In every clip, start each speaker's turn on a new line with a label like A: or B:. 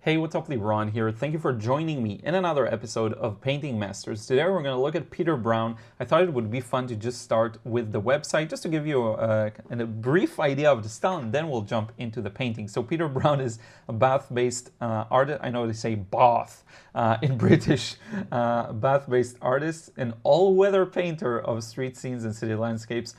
A: Hey, what's up, Liron here. Thank you for joining me in another episode of Painting Masters. Today we're going to look at Peter Brown. I thought it would be fun to just start with the website, just to give you a brief idea of the style, and then we'll jump into the painting. So Peter Brown is a Bath-based artist. I know they say Bath in British. Bath-based artist, an all-weather painter of street scenes and city landscapes.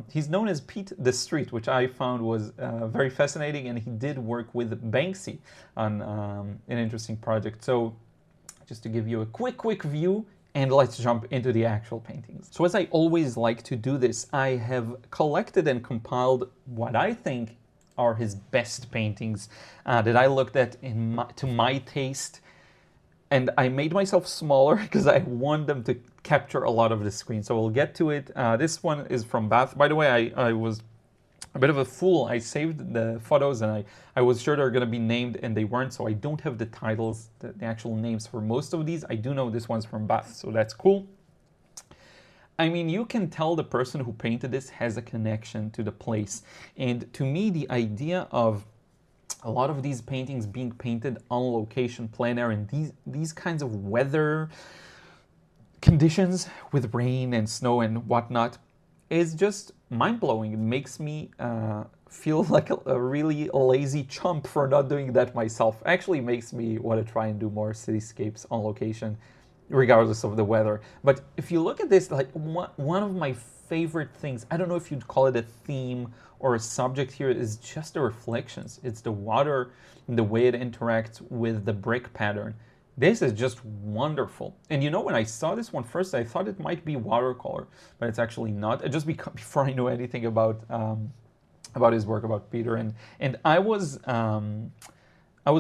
A: He's known as Pete the Street, which I found was very fascinating, and he did work with Banksy on an interesting project. So just to give you a quick view, and let's jump into the actual paintings. So as I always like to do this, I have collected and compiled what I think are his best paintings that I looked at to my taste. And I made myself smaller because I want them to capture a lot of the screen. So we'll get to it. This one is from Bath. By the way, I was a bit of a fool. I saved the photos and I was sure they're going to be named and they weren't. So I don't have the titles, the actual names for most of these. I do know this one's from Bath, so that's cool. I mean, you can tell the person who painted this has a connection to the place. And to me, the idea of a lot of these paintings being painted on location, plein air, and these kinds of weather conditions with rain and snow and whatnot is just mind-blowing. It makes me feel like a really lazy chump for not doing that myself. Actually makes me want to try and do more cityscapes on location, regardless of the weather. But if you look at this, like one of my favorite things, I don't know if you'd call it a theme or a subject here, is just the reflections. It's the water and the way it interacts with the brick pattern. This is just wonderful. And you know, when I saw this one first, I thought it might be watercolor, but it's actually not. Just before I knew anything about his work, about Peter, and I was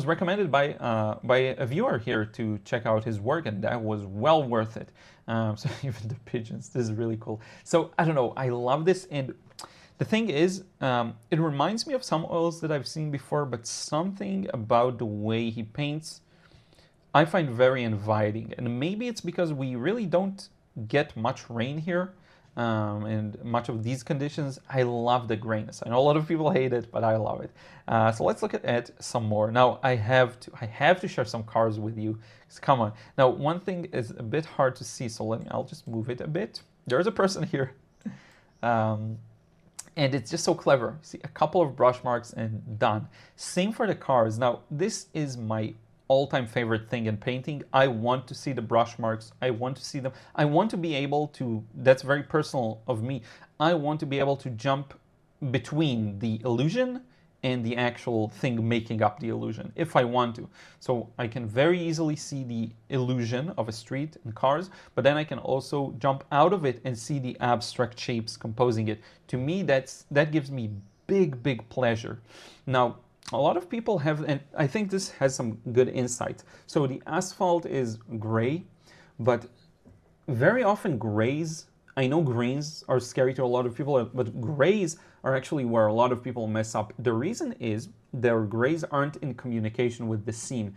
A: recommended by a viewer here to check out his work, and that was well worth it. So even the pigeons, this is really cool. So I don't know, I love this, and the thing is, it reminds me of some oils that I've seen before, but something about the way he paints I find very inviting. And maybe it's because we really don't get much rain here and much of these conditions. I love the grayness. I know a lot of people hate it, but I love it. So let's look at some more. Now I have to share some cars with you. Come on. Now one thing is a bit hard to see, so I'll just move it a bit. There's a person here. And it's just so clever. See, a couple of brush marks and done. Same for the cars. Now, this is my all-time favorite thing in painting. I want to see the brush marks. I want to see them. I want to be able to, that's very personal of me, I want to be able to jump between the illusion and the actual thing making up the illusion, if I want to. So I can very easily see the illusion of a street and cars, but then I can also jump out of it and see the abstract shapes composing it. To me, that gives me big pleasure. Now, a lot of people have, and I think this has some good insight. So the asphalt is gray, but very often grays, I know greens are scary to a lot of people, but grays are actually where a lot of people mess up. The reason is their grays aren't in communication with the scene.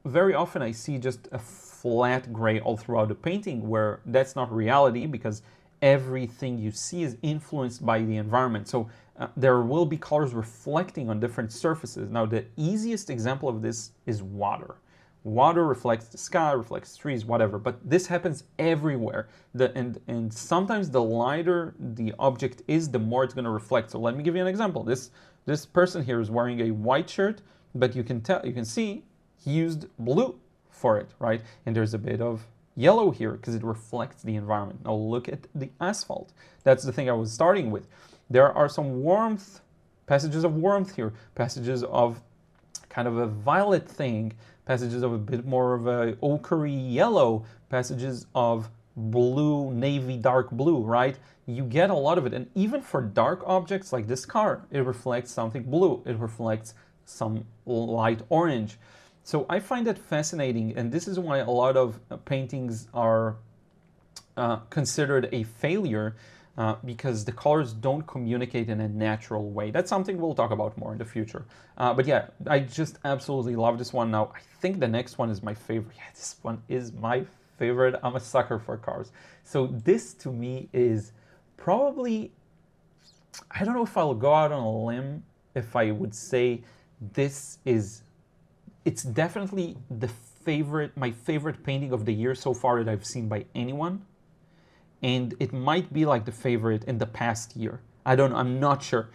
A: Very often I see just a flat gray all throughout the painting, where that's not reality, because everything you see is influenced by the environment. So there will be colors reflecting on different surfaces. Now, the easiest example of this is water. Water reflects the sky, reflects trees, whatever, but this happens everywhere. And sometimes the lighter the object is, the more it's going to reflect. So let me give you an example. This person here is wearing a white shirt, but you can see he used blue for it, right? And there's a bit of yellow here because it reflects the environment. Now look at the asphalt. That's the thing I was starting with. There are some warmth, passages of warmth here, passages of kind of a violet thing, passages of a bit more of a ochre yellow, passages of blue, navy, dark blue, right? You get a lot of it. And even for dark objects like this car, it reflects something blue. It reflects some light orange. So I find that fascinating, and this is why a lot of paintings are considered a failure, because the colors don't communicate in a natural way. That's something we'll talk about more in the future. But yeah, I just absolutely love this one. Now, I think the next one is my favorite. Yeah, this one is my favorite. I'm a sucker for cars. So this to me is probably, I don't know if I'll go out on a limb if I would say this is it's definitely my favorite painting of the year so far that I've seen by anyone. And it might be like the favorite in the past year. I don't know, I'm not sure.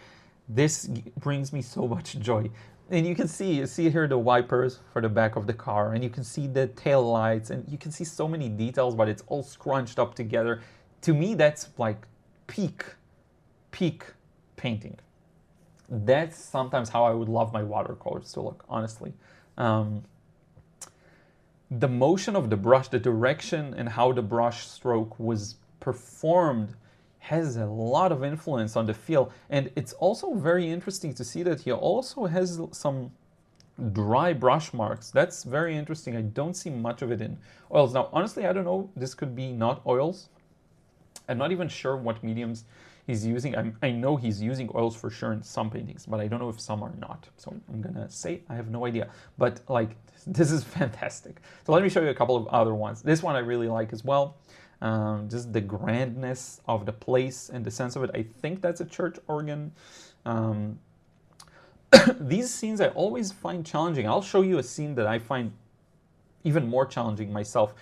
A: This brings me so much joy. And you see here the wipers for the back of the car, and you can see the tail lights, and you can see so many details, but it's all scrunched up together. To me, that's like peak painting. That's sometimes how I would love my watercolors to look, honestly. The motion of the brush, the direction and how the brush stroke was performed has a lot of influence on the feel. And it's also very interesting to see that he also has some dry brush marks. That's very interesting. I don't see much of it in oils. Now, honestly, I don't know. This could be not oils. I'm not even sure what mediums he's using. I know he's using oils for sure in some paintings, but I don't know if some are not. So I'm gonna say I have no idea. But like, this is fantastic. So let me show you a couple of other ones. This one I really like as well. Just the grandness of the place and the sense of it. I think that's a church organ. These scenes I always find challenging. I'll show you a scene that I find even more challenging myself.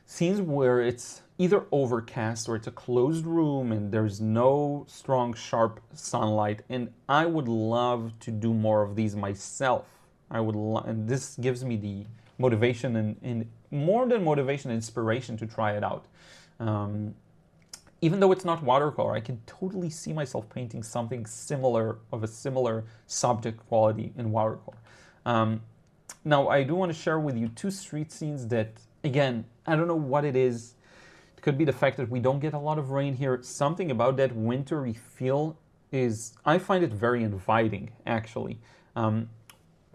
A: Scenes where it's either overcast or it's a closed room and there's no strong, sharp sunlight. And I would love to do more of these myself. And this gives me the motivation and more than motivation, inspiration to try it out. Even though it's not watercolor, I can totally see myself painting something similar, of a similar subject quality in watercolor. Now, I do want to share with you two street scenes that, again, I don't know what it is. It could be the fact that we don't get a lot of rain here. Something about that wintry feel I find it very inviting, actually.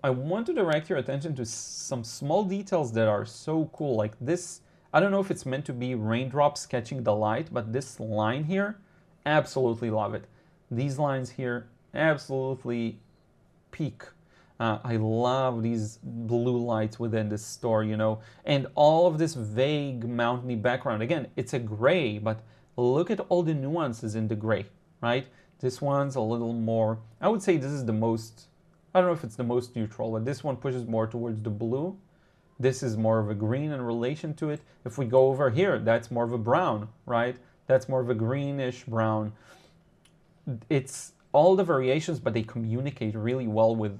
A: I want to direct your attention to some small details that are so cool, like this. I don't know if it's meant to be raindrops catching the light, but this line here, absolutely love it. These lines here, absolutely peak. I love these blue lights within this store, you know, and all of this vague mountainy background. Again, it's a gray, but look at all the nuances in the gray, right? This one's a little more, I would say this is the most, I don't know if it's the most neutral, but this one pushes more towards the blue. This is more of a green in relation to it. If we go over here, that's more of a brown, right? That's more of a greenish brown. It's all the variations, but they communicate really well with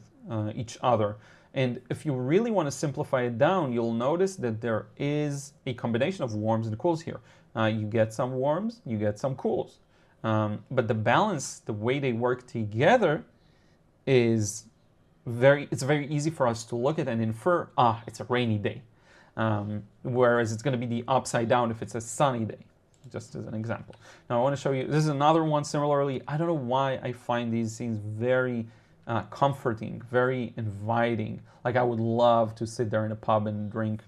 A: each other. And if you really want to simplify it down, you'll notice that there is a combination of warms and cools here. You get some warms, you get some cools. But the balance, the way they work together is it's very easy for us to look at and infer, it's a rainy day. Whereas it's going to be the upside down if it's a sunny day, just as an example. Now I want to show you, this is another one similarly. I don't know why I find these scenes very comforting, very inviting. Like I would love to sit there in a pub and drink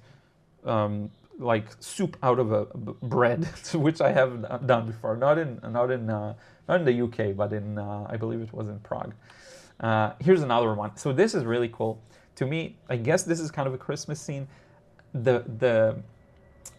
A: like soup out of a bread, which I have done before. Not in the UK, but in I believe it was in Prague. Here's another one. So this is really cool. To me, I guess this is kind of a Christmas scene. The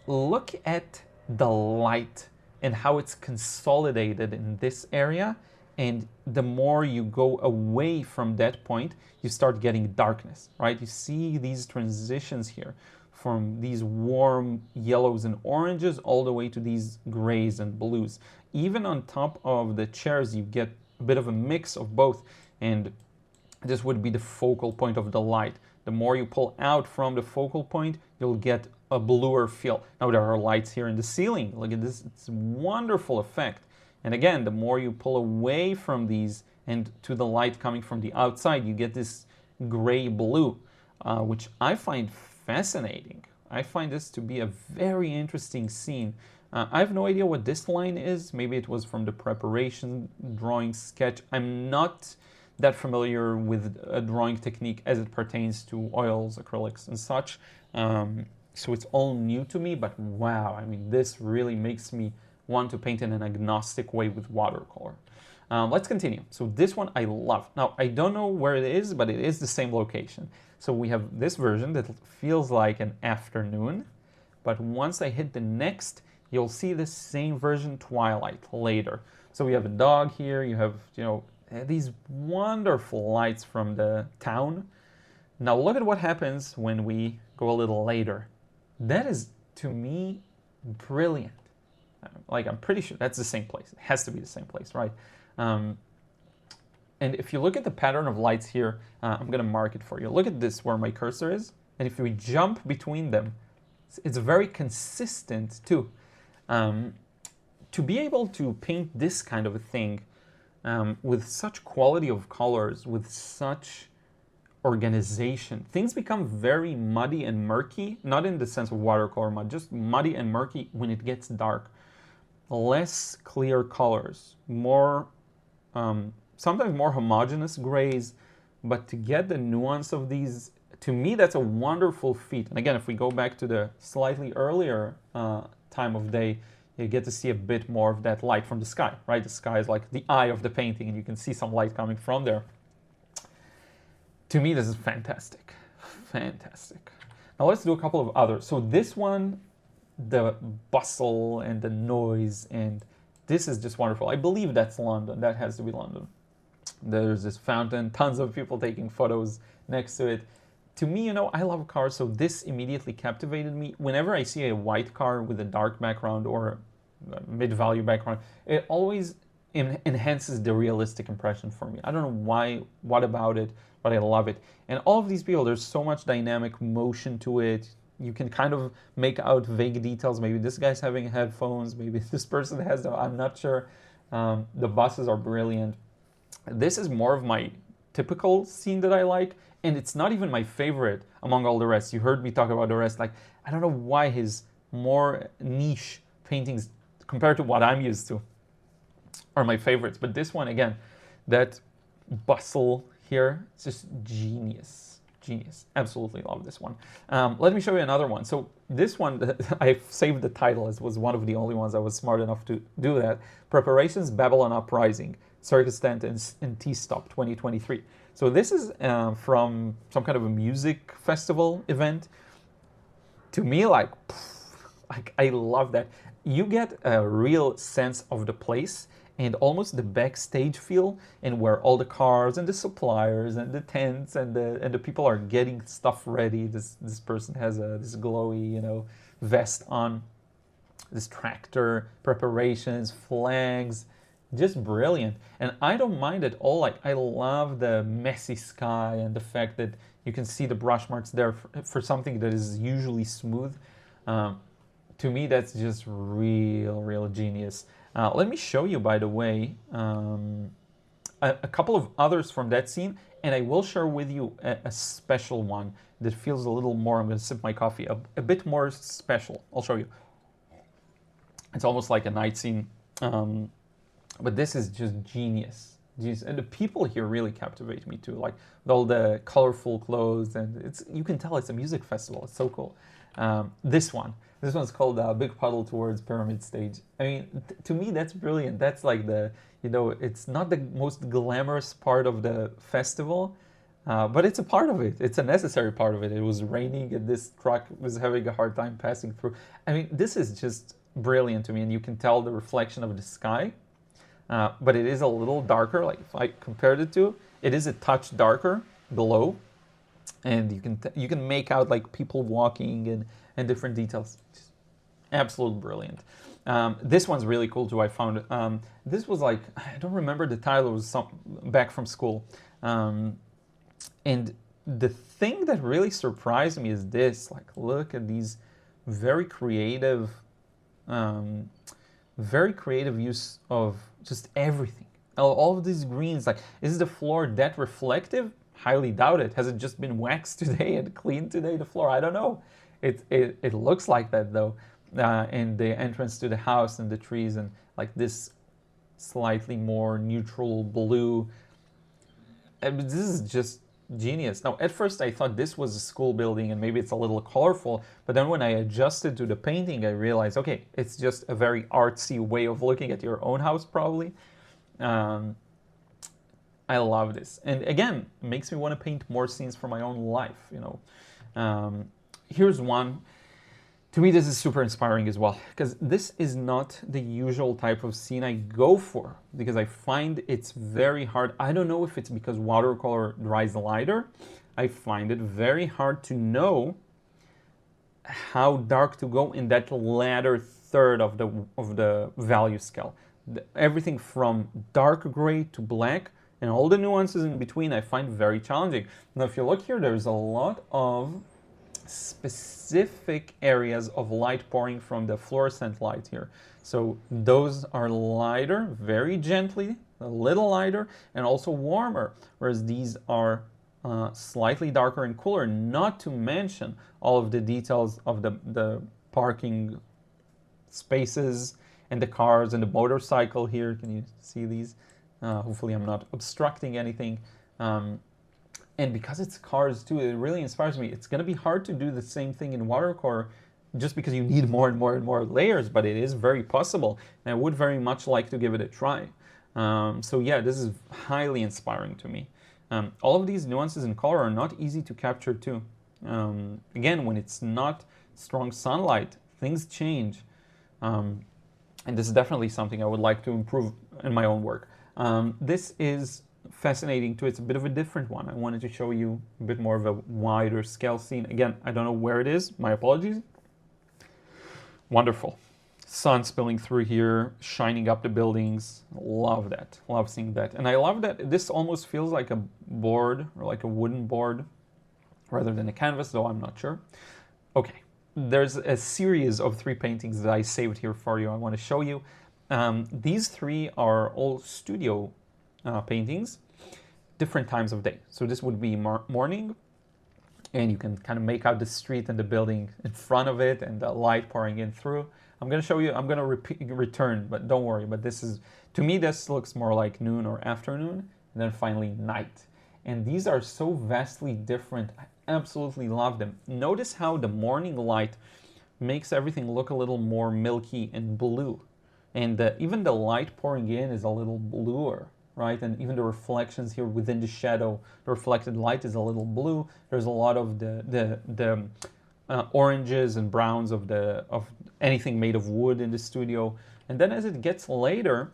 A: look at the light and how it's consolidated in this area. And the more you go away from that point, you start getting darkness, right? You see these transitions here from these warm yellows and oranges all the way to these grays and blues. Even on top of the chairs, you get a bit of a mix of both. And this would be the focal point of the light. The more you pull out from the focal point, you'll get a bluer feel. Now there are lights here in the ceiling. Look at this, it's a wonderful effect. And again, the more you pull away from these and to the light coming from the outside, you get this gray blue, which I find fascinating. I find this to be a very interesting scene. I have no idea what this line is. Maybe it was from the preparation drawing sketch. I'm not that familiar with a drawing technique as it pertains to oils, acrylics, and such. So it's all new to me, but wow, I mean, this really makes me want to paint in an agnostic way with watercolor. Let's continue. So this one I love. Now, I don't know where it is, but it is the same location. So we have this version that feels like an afternoon, but once I hit the next, you'll see the same version, twilight, later. So we have a dog here, you have, you know, these wonderful lights from the town. Now look at what happens when we go a little later. That is, to me, brilliant. Like, I'm pretty sure that's the same place. It has to be the same place, right? And if you look at the pattern of lights here, I'm going to mark it for you. Look at this, where my cursor is. And if we jump between them, it's very consistent too. To be able to paint this kind of a thing with such quality of colors, with such organization, things become very muddy and murky, not in the sense of watercolor mud, just muddy and murky when it gets dark. Less clear colors, more sometimes more homogeneous grays, but to get the nuance of these, to me, that's a wonderful feat. And again, if we go back to the slightly earlier time of day, you get to see a bit more of that light from the sky, right? The sky is like the eye of the painting, and you can see some light coming from there. To me, this is fantastic. Fantastic. Now let's do a couple of others. So this one, the bustle and the noise, and this is just wonderful. I believe that's London. That has to be London. There's this fountain, tons of people taking photos next to it. To me, you know, I love cars, so this immediately captivated me. Whenever I see a white car with a dark background or a mid-value background, it always enhances the realistic impression for me. I don't know why, what about it, but I love it. And all of these people, there's so much dynamic motion to it. You can kind of make out vague details. Maybe this guy's having headphones, maybe this person has them, I'm not sure. The buses are brilliant. This is more of my typical scene that I like, and it's not even my favorite among all the rest. You heard me talk about the rest. Like, I don't know why his more niche paintings compared to what I'm used to are my favorites. But this one, again, that bustle here, it's just genius. Genius. Absolutely love this one. Let me show you another one. So this one, I saved the title. It was one of the only ones I was smart enough to do that. Preparations, Babylon Uprising, Circus Tent and T-Stop 2023. So this is from some kind of a music festival event. To me, like I love that. You get a real sense of the place and almost the backstage feel, and where all the cars and the suppliers and the tents and the people are getting stuff ready. This person has this glowy, you know, vest on. This tractor, preparations, flags, just brilliant. And I don't mind at all. Like, I love the messy sky and the fact that you can see the brush marks there for something that is usually smooth. To me, that's just real genius. Let me show you, by the way, a couple of others from that scene, and I will share with you a special one that feels a little more, I'm going to sip my coffee, a bit more special. I'll show you. It's almost like a night scene, but this is just genius. And the people here really captivate me too, like with all the colorful clothes, and you can tell it's a music festival. It's so cool. This one's called Big Puddle Towards Pyramid Stage. I mean, to me, that's brilliant. That's like the, you know, it's not the most glamorous part of the festival, but it's a part of it. It's a necessary part of it. It was raining and this truck was having a hard time passing through. I mean, this is just brilliant to me, and you can tell the reflection of the sky, but it is a little darker. Like, if I compared it to, it is a touch darker below, and you can make out like people walking and different details. Just absolute brilliant. This one's really cool too. I found this was like, I don't remember the title. It was back from school, and the thing that really surprised me is this. Like, look at these very creative use of just everything. All of these greens. Like, is the floor that reflective? Highly doubt it. Has it just been waxed today and cleaned today, the floor? I don't know. It looks like that though. And the entrance to the house and the trees and like this slightly more neutral blue. And this is just genius. Now, at first I thought this was a school building and maybe it's a little colorful, but then when I adjusted to the painting, I realized, okay, it's just a very artsy way of looking at your own house probably. I love this. And again, it makes me want to paint more scenes for my own life, you know. Here's one. To me, this is super inspiring as well, because this is not the usual type of scene I go for, because I find it's very hard. I don't know if it's because watercolor dries lighter, I find it very hard to know how dark to go in that latter third of the value scale. Everything from dark gray to black and all the nuances in between I find very challenging. Now if you look here, there's a lot of specific areas of light pouring from the fluorescent light here. So those are lighter, very gently, a little lighter, and also warmer, whereas these are slightly darker and cooler, not to mention all of the details of the parking spaces and the cars and the motorcycle here. Can you see these? Hopefully I'm not obstructing anything. And because it's cars too, it really inspires me. It's going to be hard to do the same thing in watercolor just because you need more and more and more layers, but it is very possible. And I would very much like to give it a try. So yeah, this is highly inspiring to me. All of these nuances in color are not easy to capture too. Again, when it's not strong sunlight, things change. And this is definitely something I would like to improve in my own work. This is fascinating too. It's a bit of a different one. I wanted to show you a bit more of a wider scale scene. Again, I don't know where it is. My apologies. Wonderful. Sun spilling through here, shining up the buildings. Love that. Love seeing that. And I love that this almost feels like a board or like a wooden board rather than a canvas, though I'm not sure. Okay. There's a series of 3 paintings that I saved here for you. I want to show you. These 3 are all studio paintings, different times of day. So this would be morning, and you can kind of make out the street and the building in front of it and the light pouring in through. I'm going to show you, I'm going to return, but don't worry. But this is, to me, this looks more like noon or afternoon, and then finally night. And these are so vastly different. I absolutely love them. Notice how the morning light makes everything look a little more milky and blue. And even the light pouring in is a little bluer, right? And even the reflections here within the shadow, the reflected light is a little blue. There's a lot of the oranges and browns of anything made of wood in the studio. And then as it gets later,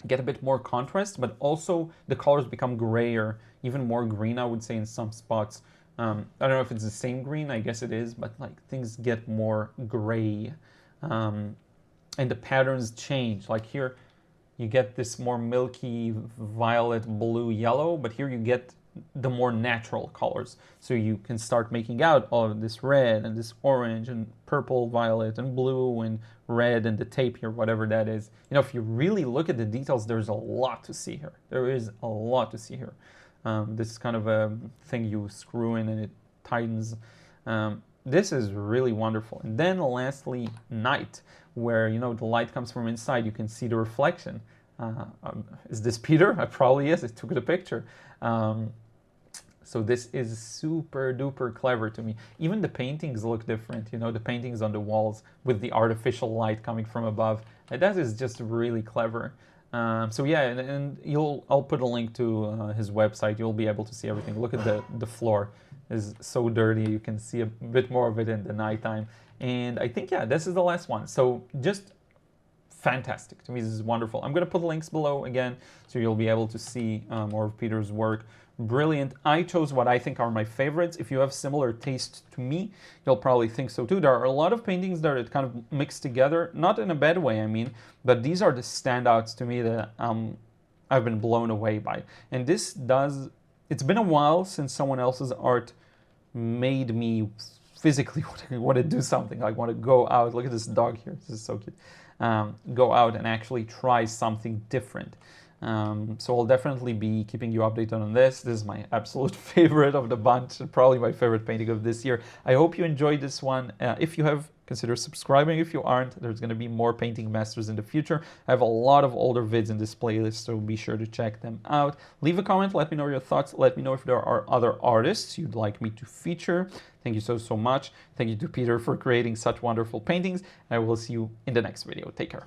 A: get a bit more contrast, but also the colors become grayer, even more green, I would say, in some spots. I don't know if it's the same green, I guess it is, but like things get more gray. And the patterns change. Like here, you get this more milky violet, blue, yellow, but here you get the more natural colors. So you can start making out all of this red and this orange and purple, violet, and blue and red and the tape here, whatever that is. You know, if you really look at the details, there's a lot to see here. There is a lot to see here. This is kind of a thing you screw in and it tightens. This is really wonderful. And then lastly, night, where, you know, the light comes from inside. You can see the reflection. Is this Peter? It probably is. I took the picture. So this is super duper clever to me. Even the paintings look different, you know, the paintings on the walls with the artificial light coming from above. That is just really clever. So yeah, and I'll put a link to his website. You'll be able to see everything. Look at the floor. Is so dirty. You can see a bit more of it in the nighttime. And I think, yeah, this is the last one. So just fantastic. To me, this is wonderful. I'm going to put links below again, so you'll be able to see more of Peter's work. Brilliant. I chose what I think are my favorites. If you have similar taste to me, you'll probably think so too. There are a lot of paintings that are kind of mixed together, not in a bad way, I mean, but these are the standouts to me that I've been blown away by. And this does, it's been a while since someone else's art made me physically want to do something, like want to go out. Look at this dog here. This is so cute. Go out and actually try something different. So I'll definitely be keeping you updated on this. This is my absolute favorite of the bunch, probably my favorite painting of this year. I hope you enjoyed this one. If you have, consider subscribing. If you aren't, there's going to be more painting masters in the future. I have a lot of older vids in this playlist, so be sure to check them out. Leave a comment, let me know your thoughts. Let me know if there are other artists you'd like me to feature. Thank you so much. Thank you to Peter for creating such wonderful paintings. I will see you in the next video. Take care.